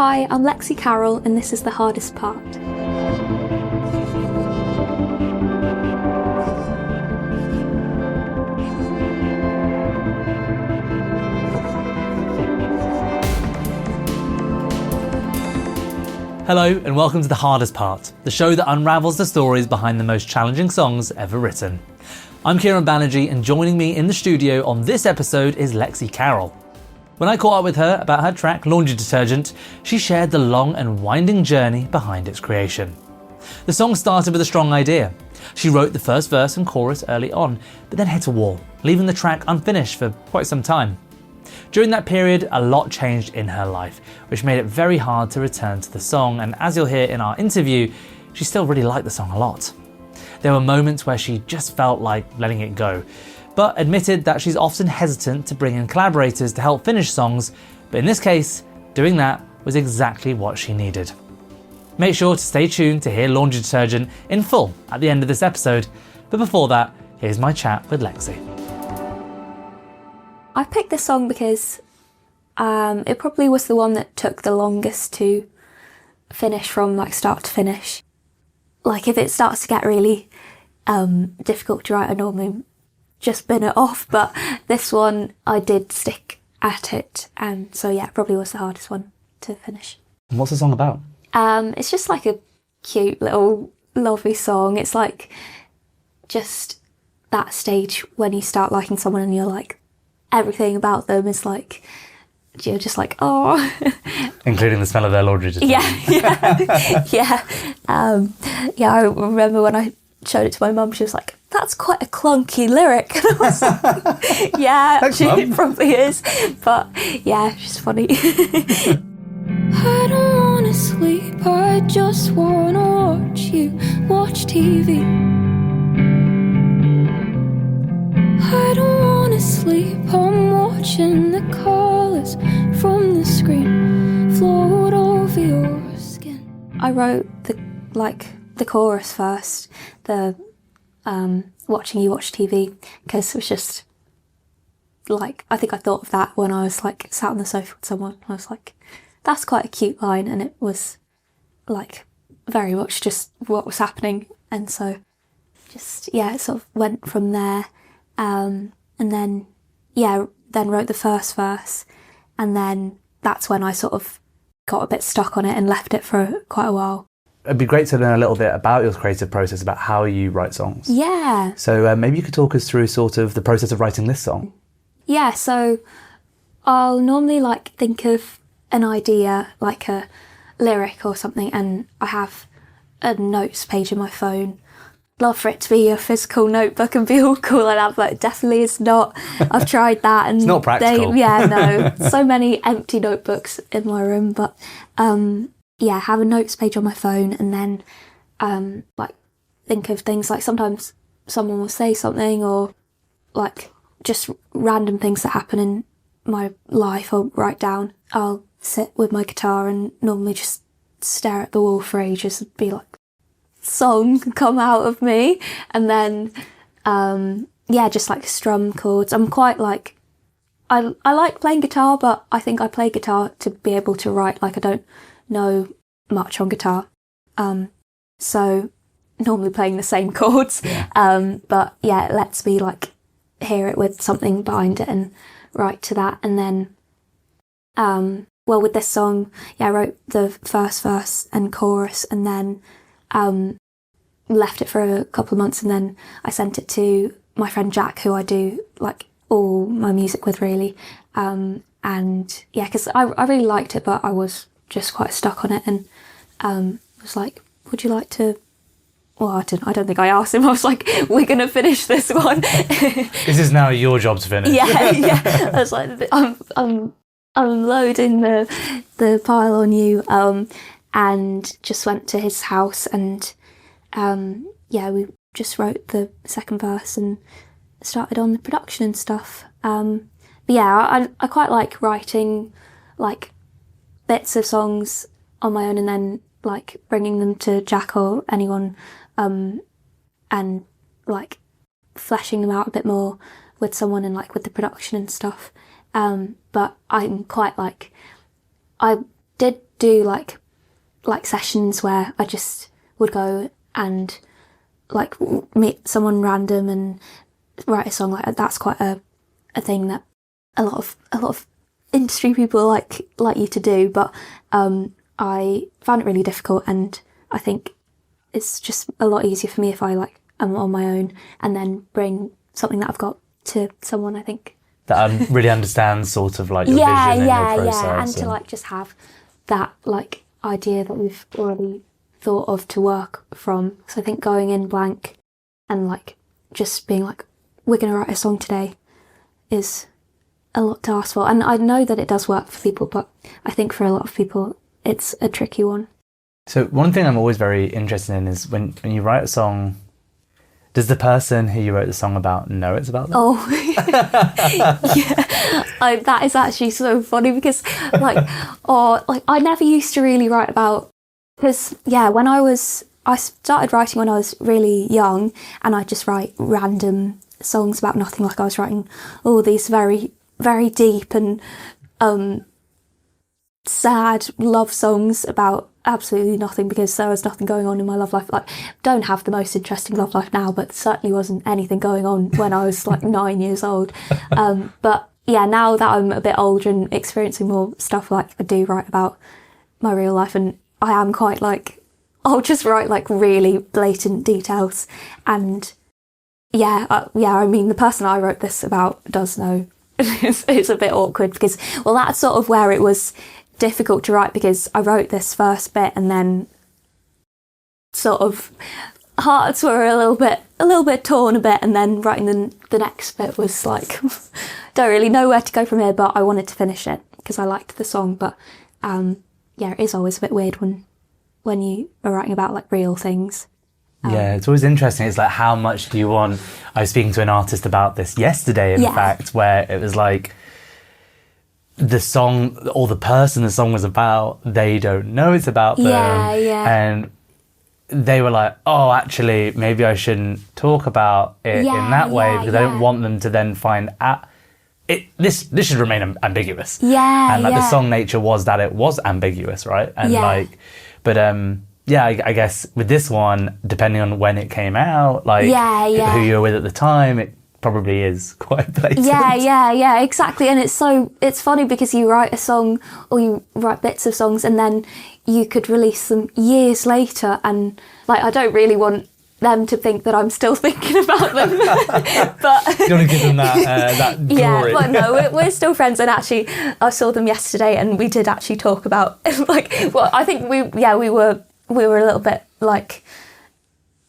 Hi, I'm Lexie Carroll and this is The Hardest Part. Hello and welcome to The Hardest Part, the show that unravels the stories behind the most challenging songs ever written. I'm Kieron Banerji and joining me in the studio on this episode is Lexie Carroll. When I caught up with her about her track Laundry Detergent, she shared the long and winding journey behind its creation. The song started with a strong idea. She wrote the first verse and chorus early on, but then hit a wall, leaving the track unfinished for quite some time. During that period, a lot changed in her life, which made it very hard to return to the song, and as you'll hear in our interview, she still really liked the song a lot. There were moments where she just felt like letting it go, but admitted that she's often hesitant to bring in collaborators to help finish songs, but in this case, doing that was exactly what she needed. Make sure to stay tuned to hear Laundry Detergent in full at the end of this episode, but before that, here's my chat with Lexie. I picked this song because it probably was the one that took the longest to finish from like start to finish. Like if it starts to get really difficult to write, I normally just bin it off, but this one I did stick at it, and so yeah, it probably was the hardest one to finish. And what's the song about? It's just like a cute little lovely song. It's like just that stage when you start liking someone and you're like, everything about them is like, you're just like, oh. Including the smell of their laundry detergent. Yeah. I remember when I showed it to my mum, she was like, that's quite a clunky lyric. And I was like, yeah, Thanks, actually Mum. it probably is. But yeah, she's funny. I don't wanna sleep, I just wanna watch you watch TV. I don't wanna sleep, I'm watching the colours from the screen float over your skin. I wrote the chorus first, the watching you watch TV, because it was just like, I think I thought of that when I was like sat on the sofa with someone. I was like, that's quite a cute line, and it was like very much just what was happening, and so just it sort of went from there, and then wrote the first verse, and then that's when I sort of got a bit stuck on it and left it for quite a while. It'd be great to learn a little bit about your creative process, about how you write songs. Yeah. So maybe you could talk us through sort of the process of writing this song. Yeah, so I'll normally like think of an idea, like a lyric or something, and I have a notes page in my phone. Love for it to be a physical notebook and be all cool like that, but it definitely is not. I've tried that, and it's not practical. So many empty notebooks in my room, but have a notes page on my phone, and then like think of things, like sometimes someone will say something, or like just random things that happen in my life I'll write down. I'll sit with my guitar and normally just stare at the wall for ages and be like, song come out of me, and then just like strum chords. I'm quite like, I like playing guitar, but I think I play guitar to be able to write. Like I don't know much on guitar, so normally playing the same chords, but yeah, it lets me like hear it with something behind it and write to that. And then with this song, I wrote the first verse and chorus, and then left it for a couple of months, and then I sent it to my friend Jack, who I do like all my music with really, because I really liked it, but I was just quite stuck on it, and was like, would you like to, well, I don't think I asked him. I was like, we're gonna finish this one. This is now your job to finish. I was like, I'm loading the pile on you, and just went to his house, and we just wrote the second verse and started on the production and stuff. I quite like writing like bits of songs on my own and then like bringing them to Jack or anyone, and like fleshing them out a bit more with someone and like with the production and stuff. But I'm quite like, I did do like sessions where I just would go and like meet someone random and write a song. Like that's quite a thing that a lot of industry people like you to do, but I found it really difficult, and I think it's just a lot easier for me if I like am on my own and then bring something that I've got to someone, I think. That really understands sort of like your vision and your process. Yeah, and to like just have that like idea that we've already thought of to work from. So I think going in blank and like just being like, we're going to write a song today is a lot to ask for. And I know that it does work for people, but I think for a lot of people it's a tricky one. So one thing I'm always very interested in is when you write a song, does the person who you wrote the song about know it's about them? Oh, yeah. That is actually so funny because I never used to really write about, because I started writing when I was really young, and I just write random songs about nothing. Like I was writing all these very, very deep and sad love songs about absolutely nothing, because there was nothing going on in my love life. Like, don't have the most interesting love life now, but certainly wasn't anything going on when I was like 9 years old. But yeah, now that I'm a bit older and experiencing more stuff, like I do write about my real life, and I am quite like, I'll just write like really blatant details. And I mean, the person I wrote this about does know. It's a bit awkward because, well, that's sort of where it was difficult to write, because I wrote this first bit and then sort of hearts were a little bit torn a bit, and then writing the next bit was like don't really know where to go from here, but I wanted to finish it because I liked the song. But it is always a bit weird when you are writing about like real things. Yeah, it's always interesting. It's like, how much do you want? I was speaking to an artist about this yesterday, in fact, where it was like the song or the person the song was about, they don't know it's about them. And they were like, oh, actually, maybe I shouldn't talk about it in that way because I don't want them to then find out. This should remain ambiguous. And like the song nature was that it was ambiguous, right? And I guess with this one, depending on when it came out, like who you were with at the time, it probably is quite blatant. Yeah, exactly. And it's funny because you write a song or you write bits of songs and then you could release them years later, and like I don't really want them to think that I'm still thinking about them. But you want to give them that glory. Yeah, but no, we're still friends, and actually I saw them yesterday and we did actually talk about like, well, I think we were a little bit like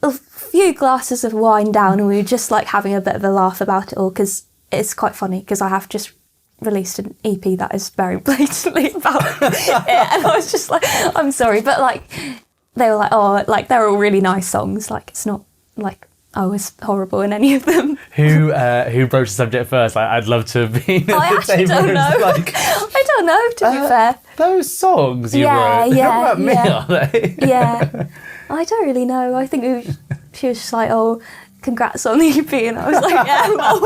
a few glasses of wine down, and we were just like having a bit of a laugh about it all, because it's quite funny because I have just released an EP that is very blatantly about it, and I was just like, I'm sorry, but like they were like, oh, like they're all really nice songs, like it's not like I was horrible in any of them. Who broached the subject first? Like, I'd love to have been at the table. Don't know. Like, I don't know, to be fair. Those songs you wrote, they're not about me, are they? Yeah. I don't really know. I think she was just like, oh, congrats on the EP. And I was like, yeah, well.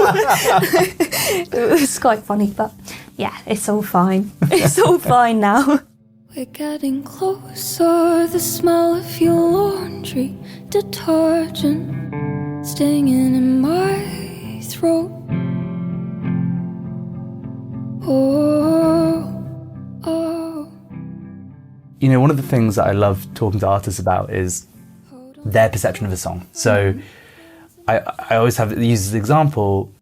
It was quite funny, but yeah, it's all fine. It's all fine now. We're getting closer, the smell of your laundry detergent stinging in my throat. Oh. You know, one of the things that I love talking to artists about is their perception of a song. So I always use this example.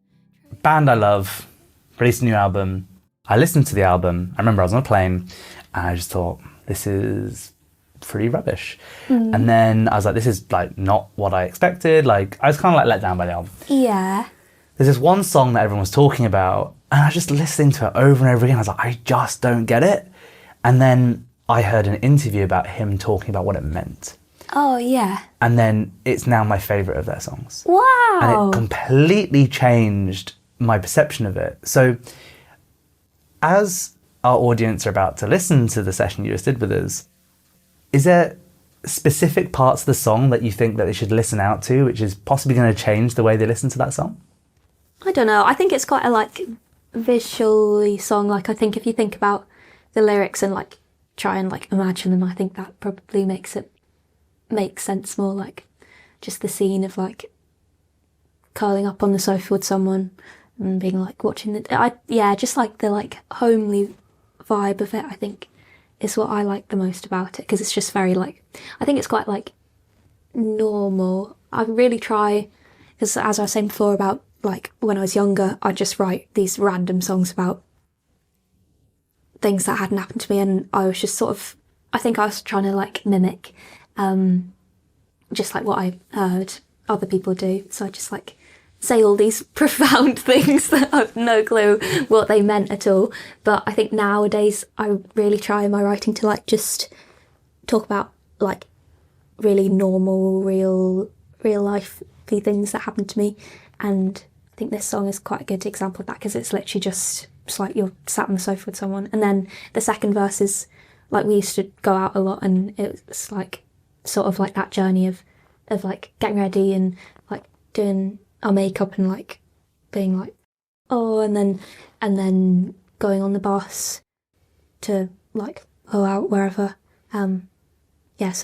Band I love released a new album. I listened to the album. I remember I was on a plane and I just thought, this is pretty rubbish. And then I was like, this is like not what I expected. Like, I was kind of like let down by the album. Yeah. There's this one song that everyone was talking about, and I was just listening to it over and over again. I was like, I just don't get it. And then I heard an interview about him talking about what it meant. Oh, yeah. And then it's now my favourite of their songs. Wow. And it completely changed my perception of it. So as our audience are about to listen to the session you just did with us, is there specific parts of the song that you think that they should listen out to, which is possibly going to change the way they listen to that song? I don't know. I think it's quite a like visually song. Like, I think if you think about the lyrics and like try and like imagine them. I think that probably makes sense more, like just the scene of like curling up on the sofa with someone and being like watching just like the like homely vibe of it, I think is what I like the most about it, because it's just very like, I think it's quite like normal. I really try, because as I was saying before about like when I was younger, I'd just write these random songs about things that hadn't happened to me, and I was just sort of, I think I was trying to like mimic just like what I heard other people do. So I just like say all these profound things that I've no clue what they meant at all. But I think nowadays I really try in my writing to like just talk about like really normal, real life-y things that happened to me. And I think this song is quite a good example of that, because it's literally just like you're sat on the sofa with someone. And then the second verse is like, we used to go out a lot, and it's like sort of like that journey of like getting ready and like doing our makeup and like being like, oh, and then going on the bus to like go out wherever. So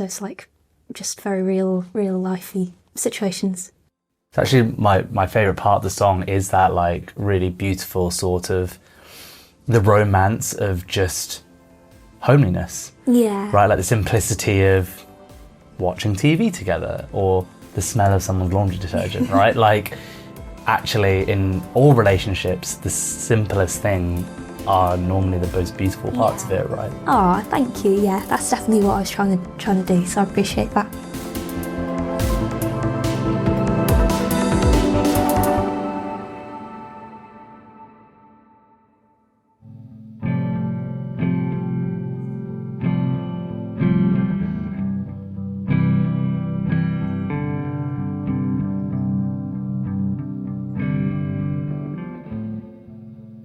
it's like just very real lifey situations. It's actually my favourite part of the song is that like really beautiful sort of the romance of just homeliness. Yeah. Right, like the simplicity of watching TV together, or the smell of someone's laundry detergent, right? Like, actually, in all relationships, the simplest thing are normally the most beautiful parts of it, right? Oh, thank you. Yeah, that's definitely what I was trying to do, so I appreciate that.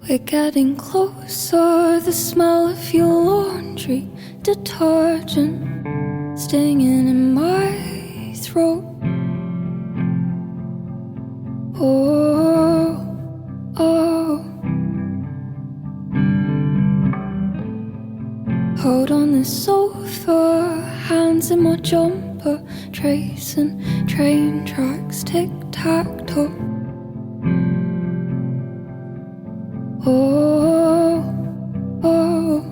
We're getting closer, the smell of your laundry detergent stinging in my throat. Oh, oh. Hold on the sofa, hands in my jumper, tracing train tracks, tic-tac-toe. Oh, oh.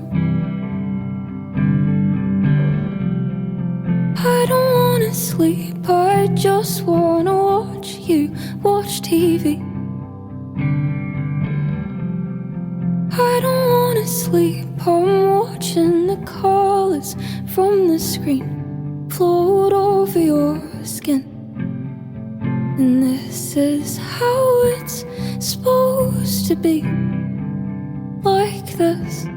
I don't wanna sleep, I just wanna watch you watch TV. I don't wanna sleep, I'm watching the colours from the screen float over your skin. And this is how it's supposed to be. Like this.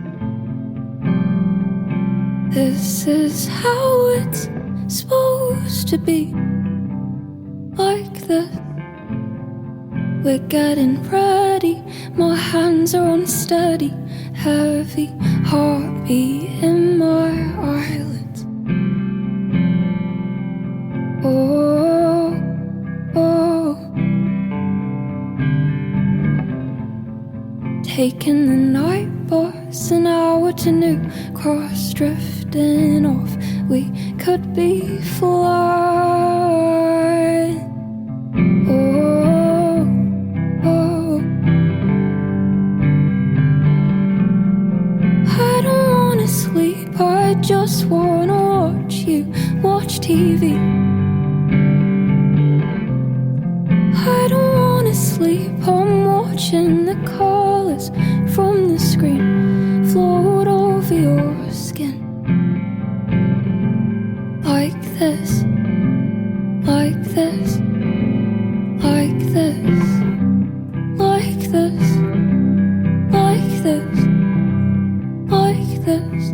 This is how it's supposed to be. Like this. We're getting ready, my hands are unsteady, heavy heartbeat in my eyelids. Oh, oh. Taking the night bus, an hour to New Cross, drifting off, we could be flying. Oh, oh. I don't wanna sleep, I just wanna watch you watch TV. I don't wanna sleep, I'm watching the colours from the screen float over your skin. Like this, like this, like this, like this, like this, like this.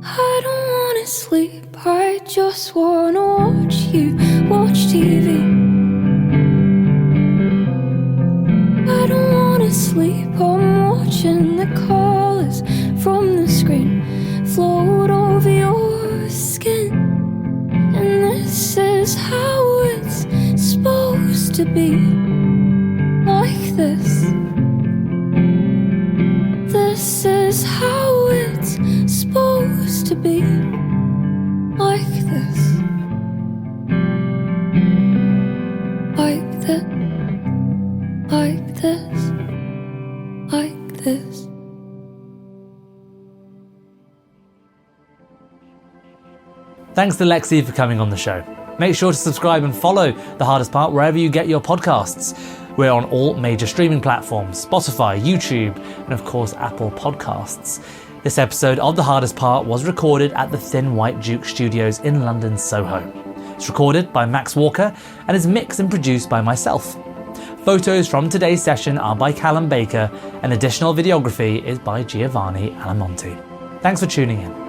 I don't wanna sleep, I just wanna watch you watch TV. I don't wanna sleep, I'm watching the colours from the screen float over your skin. And this is how it's supposed to be. Like this. This surface. Thanks to Lexie for coming on the show. Make sure to subscribe and follow The Hardest Part wherever you get your podcasts. We're on all major streaming platforms, Spotify, YouTube, and of course Apple Podcasts. This episode of The Hardest Part was recorded at the Thin White Duke Studios in London, Soho. It's recorded by Max Walker and is mixed and produced by myself. Photos from today's session are by Callum and additional videography is by Giovanni Almonte. Thanks for tuning in.